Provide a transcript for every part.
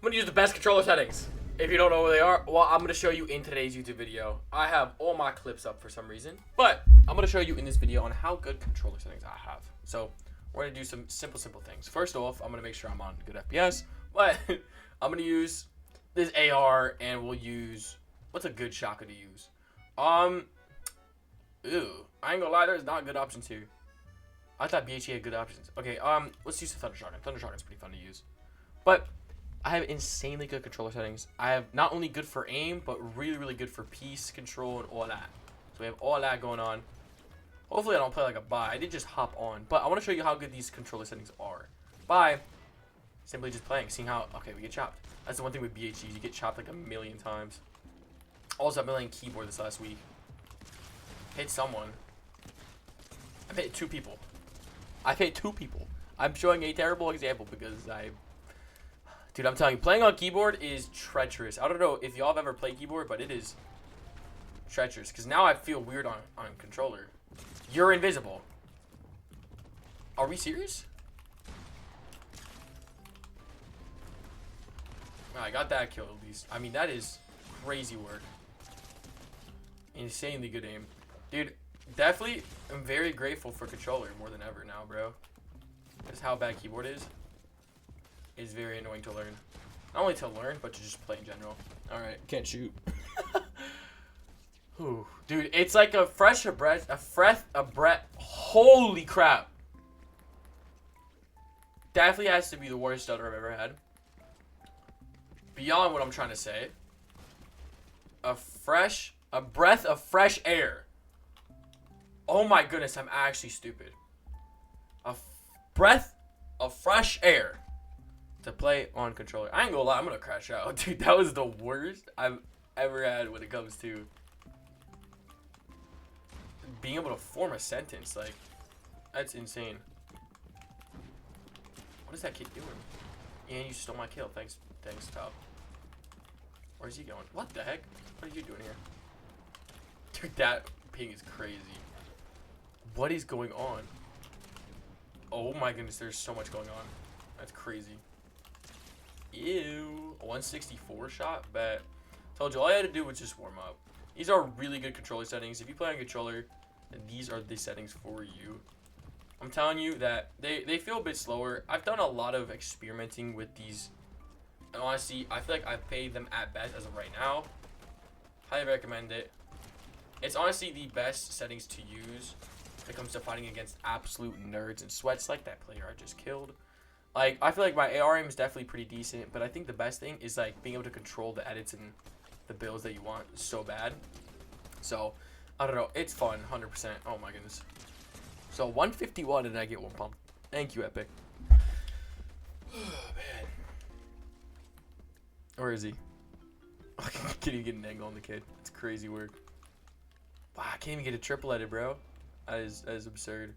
I'm gonna use the best controller settings. If you don't know where they are, well, I'm gonna show you in today's YouTube video. I have all my clips up for some reason, but I'm gonna show you in this video on how good controller settings I have. So we're gonna do some simple things. First off, I'm gonna make sure I'm on good FPS, but I'm gonna use this AR, and we'll use, what's a good shotgun to use? I ain't gonna lie, there's not good options here. I thought BHE had good options. Okay, let's use the Thunder Shotgun. Thunder Shotgun's pretty fun to use. But I have insanely good controller settings. I have not only good for aim, but really good for piece control and all that. So we have all that going on. Hopefully I don't play like a bot. I did just hop on. But I want to show you how good these controller settings are. By simply just playing, seeing how, okay, we get chopped. That's the one thing with BHEs. You get chopped like a million times. Also, I've been playing keyboard this last week. Hit someone. I hit two people. I'm showing a terrible example because dude, I'm telling you, playing on keyboard is treacherous. I don't know if y'all have ever played keyboard, but it is treacherous. Because now I feel weird on controller. You're invisible. Are we serious? I got that kill at least. I mean, that is crazy work. Insanely good aim. Dude, definitely I'm very grateful for controller more than ever now, bro. Because how bad keyboard is very annoying to learn. Not only to learn, but to just play in general. Alright, can't shoot. Ooh, dude, it's like a breath. Holy crap. Definitely has to be the worst stutter I've ever had. Beyond what I'm trying to say. A breath of fresh air. Oh my goodness, I'm actually stupid. A breath of fresh air to play on controller. I ain't gonna lie, I'm gonna crash out. Dude, that was the worst I've ever had when it comes to being able to form a sentence. Like, that's insane. What is that kid doing? And you stole my kill. Thanks, Top. Where's he going? What the heck? What are you doing here? Dude, that ping is crazy. What is going on? Oh my goodness, there's so much going on. That's crazy. Ew. 164 shot? Bet. Told you, all I had to do was just warm up. These are really good controller settings. If you play on controller, then these are the settings for you. I'm telling you that they feel a bit slower. I've done a lot of experimenting with these. And honestly, I feel like I've paid them at best as of right now. Highly recommend it. It's honestly the best settings to use when it comes to fighting against absolute nerds and sweats like that player I just killed. Like, I feel like my AR aim is definitely pretty decent, but I think the best thing is like being able to control the edits and the builds that you want so bad. So, I don't know. It's fun, 100%. Oh my goodness. So, 151 and I get one pump. Thank you, Epic. Oh, man. Where is he? I can't even get an angle on the kid. It's crazy work. Wow, I can't even get a triple edit, bro. That is absurd.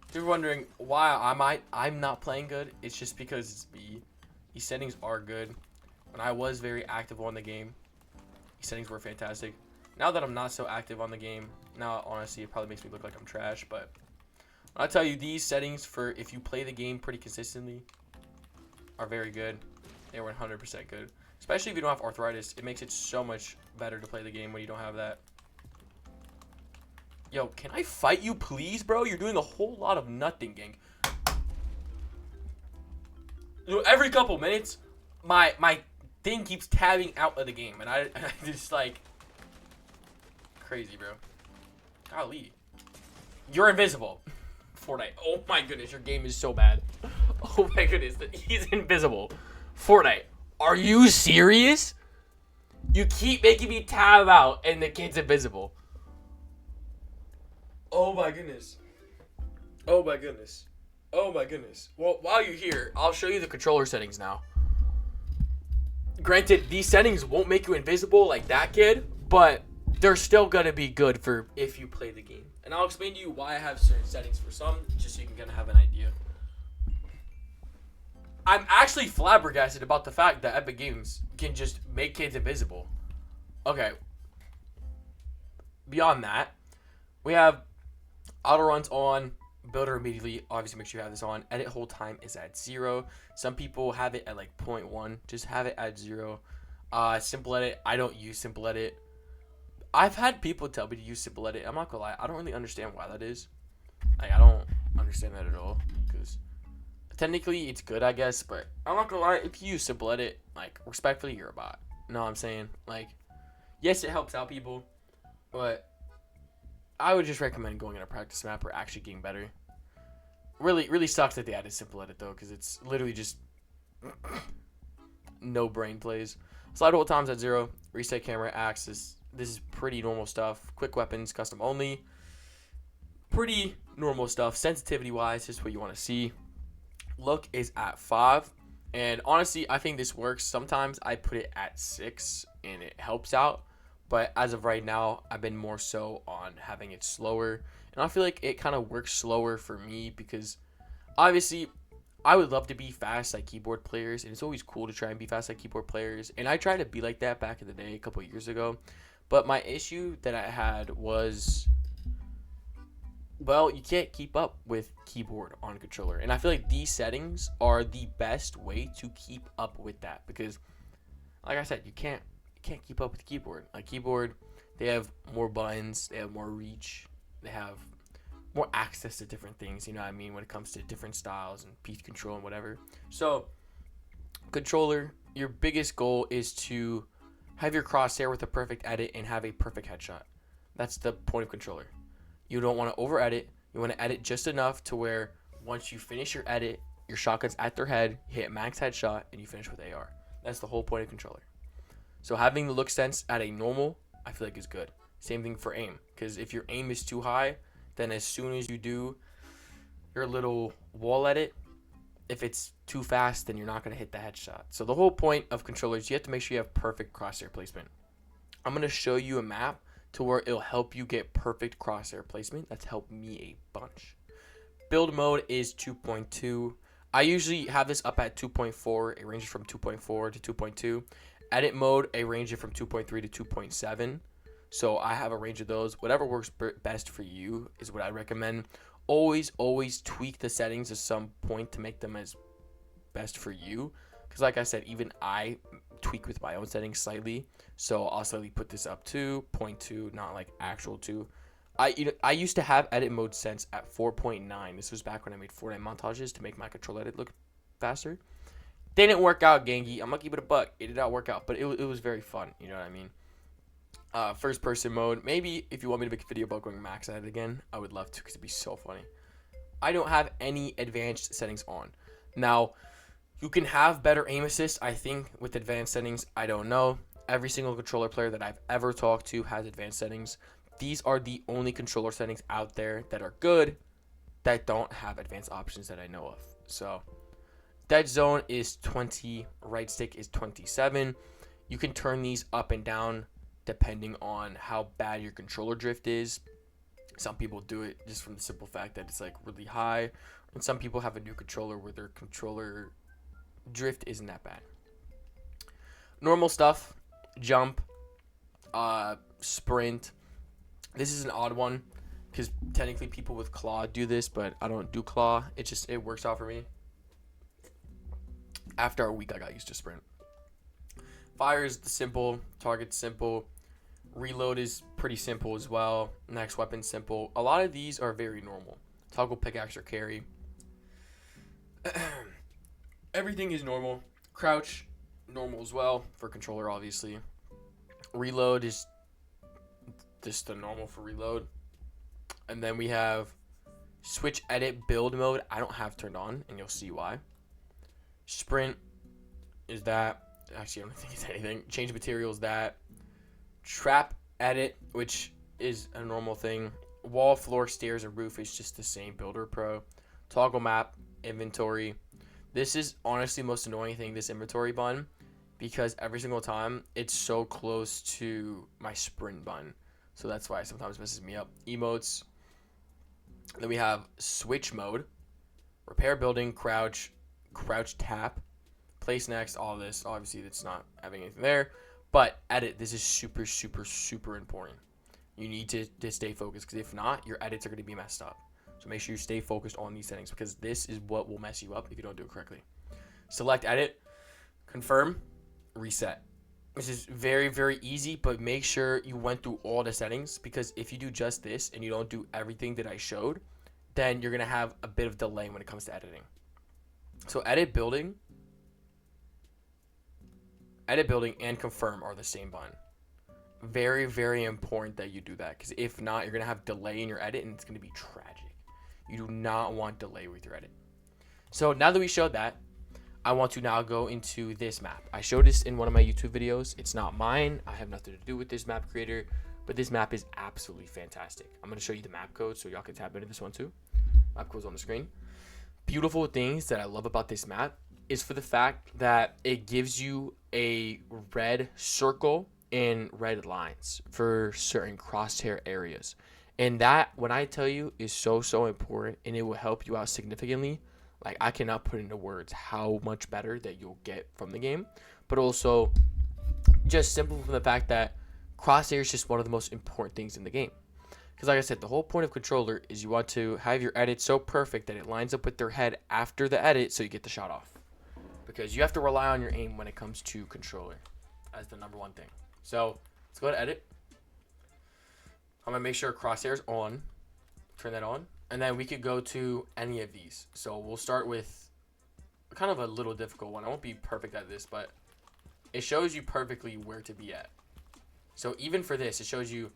If you're wondering why I'm not playing good, it's just because it's me. These settings are good. When I was very active on the game, these settings were fantastic. Now that I'm not so active on the game, now honestly it probably makes me look like I'm trash, but I'll tell you, these settings for if you play the game pretty consistently are very good. They were 100% good. Especially if you don't have arthritis, it makes it so much better to play the game when you don't have that. Yo, can I fight you, please, bro? You're doing a whole lot of nothing, gang. You know, every couple minutes, my thing keeps tabbing out of the game, and I just like crazy, bro. Golly, you're invisible. Fortnite. Oh my goodness, your game is so bad. Oh my goodness, he's invisible. Fortnite, are you serious? You keep making me tab out, and the kid's invisible. Oh my goodness. Oh my goodness. Oh my goodness. Well, while you're here, I'll show you the controller settings now. Granted, these settings won't make you invisible like that kid, but they're still gonna be good for if you play the game. And I'll explain to you why I have certain settings for some, just so you can kind of have an idea. I'm actually flabbergasted about the fact that Epic Games can just make kids invisible. Okay. Beyond that, we have auto runs on, Builder immediately, obviously make sure you have this on. Edit hold time is at 0. Some people have it at like 0.1. Just have it at 0. Simple edit, I don't use simple edit. I've had people tell me to use simple edit. I'm not gonna lie, I don't really understand why that is. Like, I don't understand that at all, because technically it's good, I guess, but I'm not gonna lie, if you use simple edit, like, respectfully, you're a bot. You know what I'm saying? Like, yes, it helps out people, but I would just recommend going in a practice map or actually getting better. Really sucks that they added simple edit though, because it's literally just no brain plays. Slide hold times at 0. Reset camera axis. This is pretty normal stuff. Quick weapons, custom only. Pretty normal stuff. Sensitivity wise, this is what you want to see. Look is at 5. And honestly, I think this works. Sometimes I put it at 6 and it helps out. But as of right now, I've been more so on having it slower. And I feel like it kind of works slower for me because obviously I would love to be fast like keyboard players. And it's always cool to try and be fast like keyboard players. And I tried to be like that back in the day a couple of years ago. But my issue that I had was, well, you can't keep up with keyboard on controller. And I feel like these settings are the best way to keep up with that. Because, like I said, you can't keep up with the keyboard. Like keyboard, they have more buttons, they have more reach, they have more access to different things, you know what I mean, when it comes to different styles and piece control and whatever. So controller, your biggest goal is to have your crosshair with a perfect edit and have a perfect headshot. That's the point of controller. You don't want to over edit. You want to edit just enough to where once you finish your edit, your shotgun's at their head, hit max headshot, and you finish with AR. That's the whole point of controller. So having the look sense at a normal, I feel like is good. Same thing for aim, because if your aim is too high, then as soon as you do your little wall edit, if it's too fast, then you're not going to hit the headshot. So the whole point of controllers, you have to make sure you have perfect crosshair placement. I'm going to show you a map to where it'll help you get perfect crosshair placement. That's helped me a bunch. Build mode is 2.2. I usually have this up at 2.4. It ranges from 2.4 to 2.2. Edit mode, I range it from 2.3 to 2.7. So I have a range of those. Whatever works best for you is what I recommend. Always tweak the settings at some point to make them as best for you. Because like I said, even I tweak with my own settings slightly. So I'll slightly put this up to 0.2, not like actual 2. I used to have edit mode sense at 4.9. This was back when I made Fortnite montages to make my control edit look faster. Didn't work out, Gangy. I'm gonna keep it a buck. It did not work out, but it was very fun. You know what I mean? First person mode. Maybe if you want me to make a video about going max at it again, I would love to because it'd be so funny. I don't have any advanced settings on. Now, you can have better aim assist, I think, with advanced settings. I don't know. Every single controller player that I've ever talked to has advanced settings. These are the only controller settings out there that are good that don't have advanced options that I know of. So dead zone is 20, right stick is 27. You can turn these up and down depending on how bad your controller drift is. Some people do it just from the simple fact that it's like really high, and some people have a new controller where their controller drift isn't that bad. Normal stuff, jump, sprint. This is an odd one because technically people with claw do this, but I don't do claw. It works out for me. After a week, I got used to sprint. Fire is simple. Target's simple. Reload is pretty simple as well. Next weapon simple. A lot of these are very normal. Toggle pickaxe or carry. Everything is normal. Crouch, normal as well for controller, obviously. Reload is just the normal for reload. And then we have switch edit build mode. I don't have turned on, and you'll see why. Sprint is that. Actually, I don't think it's anything. Change materials, that. Trap edit, which is a normal thing. Wall, floor, stairs, and roof is just the same. Builder Pro. Toggle map, inventory. This is honestly the most annoying thing, this inventory button, because every single time it's so close to my sprint button. So that's why it sometimes messes me up. Emotes. Then we have switch mode. Repair building, crouch tap. Place next, all this. Obviously, it's not having anything there. But edit, this is super important. You need to stay focused, because if not, your edits are going to be messed up. So make sure you stay focused on these settings because this is what will mess you up if you don't do it correctly. Select edit, confirm, reset. This is very, very easy, but make sure you went through all the settings because if you do just this and you don't do everything that I showed, then you're going to have a bit of delay when it comes to editing. So edit building and confirm are the same button. Very, very important that you do that because if not, you're going to have delay in your edit and it's going to be tragic. You do not want delay with your edit. So now that we showed that, I want to now go into this map. I showed this in one of my YouTube videos. It's not mine. I have nothing to do with this map creator, but this map is absolutely fantastic. I'm going to show you the map code so y'all can tap into this one too. Map code's on the screen. Beautiful things that I love about this map is for the fact that it gives you a red circle and red lines for certain crosshair areas. And that, when I tell you, is so, so important and it will help you out significantly. Like, I cannot put into words how much better that you'll get from the game. But also, just simple from the fact that crosshair is just one of the most important things in the game. Because like I said, the whole point of controller is you want to have your edit so perfect that it lines up with their head after the edit so you get the shot off. Because you have to rely on your aim when it comes to controller as the number one thing. So, let's go to edit. I'm going to make sure crosshair is on. Turn that on. And then we could go to any of these. So we'll start with kind of a little difficult one. I won't be perfect at this, but it shows you perfectly where to be at. So even for this, it shows you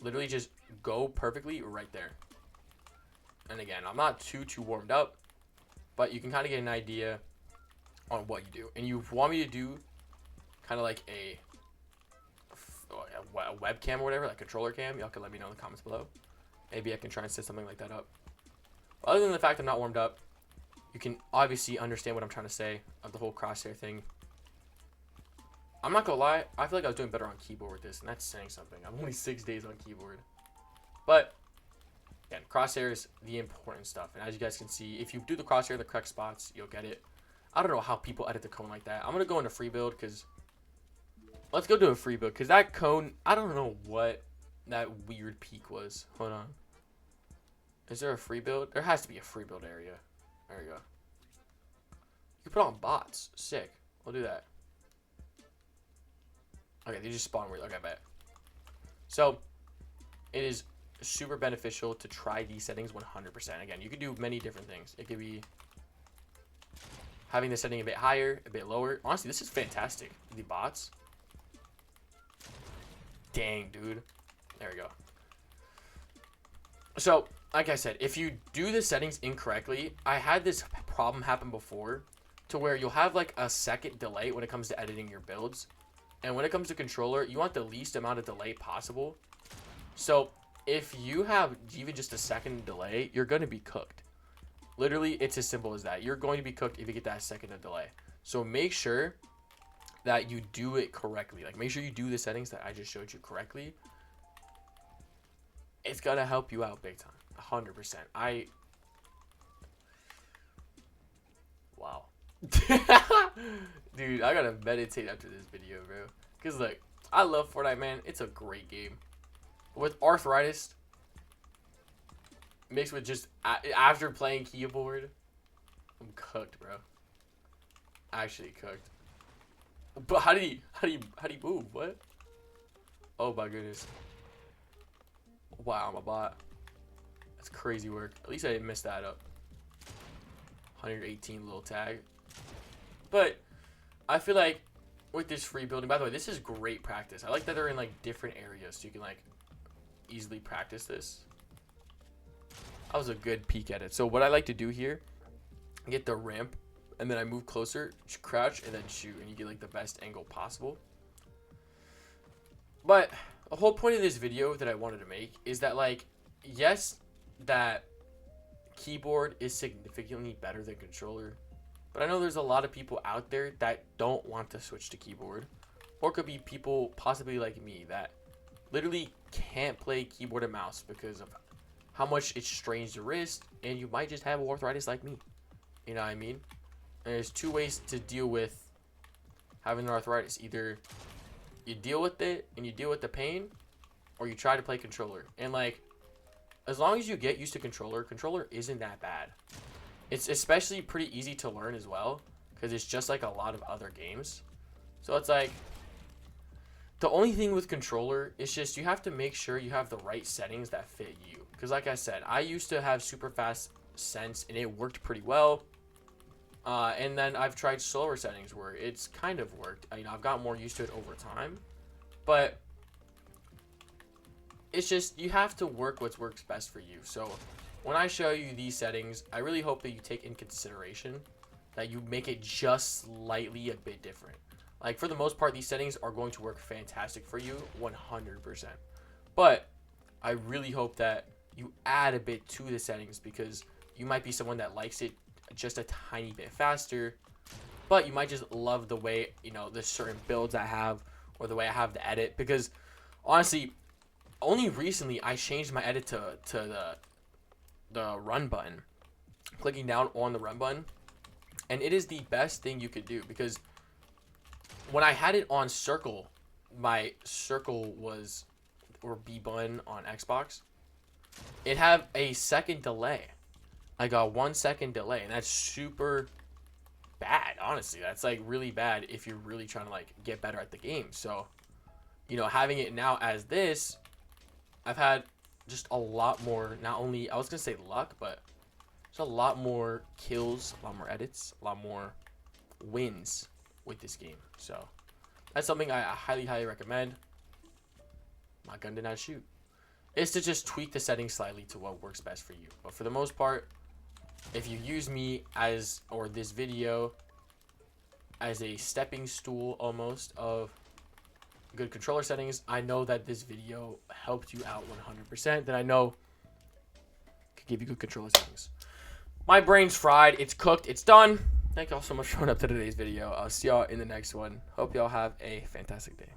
literally just go perfectly right there. And again, I'm not too warmed up, but you can kind of get an idea on what you do. And you want me to do kind of like a webcam or whatever, like controller cam, y'all can let me know in the comments below. Maybe I can try and set something like that up. Other than the fact I'm not warmed up, you can obviously understand what I'm trying to say of the whole crosshair thing. I'm not gonna lie, I feel like I was doing better on keyboard with this, and that's saying something. I'm only 6 days on keyboard. But, again, crosshair is the important stuff. And as you guys can see, if you do the crosshair in the correct spots, you'll get it. I don't know how people edit the cone like that. I'm gonna go into free build, because... Let's go do a free build, because that cone, I don't know what that weird peak was. Hold on. Is there a free build? There has to be a free build area. There we go. You can put on bots. Sick. We'll do that. Okay, they just spawn weird. Okay, bet. So, it is super beneficial to try these settings 100%. Again, you can do many different things. It could be having the setting a bit higher, a bit lower. Honestly, this is fantastic. The bots. Dang, dude. There we go. So, like I said, if you do the settings incorrectly, I had this problem happen before to where you'll have like a second delay when it comes to editing your builds. And when it comes to controller, you want the least amount of delay possible. So, if you have even just a second delay, you're going to be cooked. Literally, it's as simple as that. You're going to be cooked if you get that second of delay. So, make sure that you do it correctly. Like, make sure you do the settings that I just showed you correctly. It's going to help you out big time. 100%. Wow. Dude, I gotta meditate after this video, bro. Because, look, I love Fortnite, man. It's a great game. With arthritis, mixed with just after playing keyboard, I'm cooked, bro. Actually cooked. But how do you move? What? Oh my goodness. Wow, I'm a bot. That's crazy work. At least I didn't mess that up. 118 little tag. But I feel like with this free building, by the way, this is great practice. I like that they're in like different areas so you can like easily practice this. That was a good peek at it. So what I like to do here, get the ramp and then I move closer, crouch, and then shoot, and you get like the best angle possible. But the whole point of this video that I wanted to make is that, like, yes, that keyboard is significantly better than controller, but I know there's a lot of people out there that don't want to switch to keyboard, or it could be people possibly like me that literally can't play keyboard and mouse because of how much it strains your wrist, and you might just have arthritis like me. You know what I mean? And there's two ways to deal with having arthritis. Either you deal with it and you deal with the pain, or you try to play controller. And like, as long as you get used to controller isn't that bad. It's especially pretty easy to learn as well, because it's just like a lot of other games. So it's like, the only thing with controller is just you have to make sure you have the right settings that fit you. Because like I said, I used to have super fast sense and it worked pretty well. And then I've tried slower settings where it's kind of worked. I've gotten more used to it over time. But it's just, you have to work what works best for you. So when I show you these settings, I really hope that you take in consideration that you make it just slightly a bit different. Like, for the most part, these settings are going to work fantastic for you 100%. But I really hope that you add a bit to the settings, because you might be someone that likes it just a tiny bit faster, but you might just love the way, the certain builds I have, or the way I have the edit. Because honestly, only recently I changed my edit to the run button, clicking down on the run button, and it is the best thing you could do. Because when I had it on circle, my circle was, or B button on Xbox, it had a second delay. I got 1 second delay, and that's super bad. Honestly, that's like really bad if you're really trying to like get better at the game. So, having it now as this, I've had just a lot more, not only, I was gonna say luck, but just a lot more kills, a lot more edits, a lot more wins with this game. So that's something I highly recommend. My gun did not shoot. Is to just tweak the settings slightly to what works best for you. But for the most part, if you use me or this video as a stepping stool almost of good controller settings, I know that this video helped you out 100%. That I know could give you good controller settings. My brain's fried. It's cooked. It's done. Thank y'all so much for showing up to today's video. I'll see y'all in the next one. Hope y'all have a fantastic day.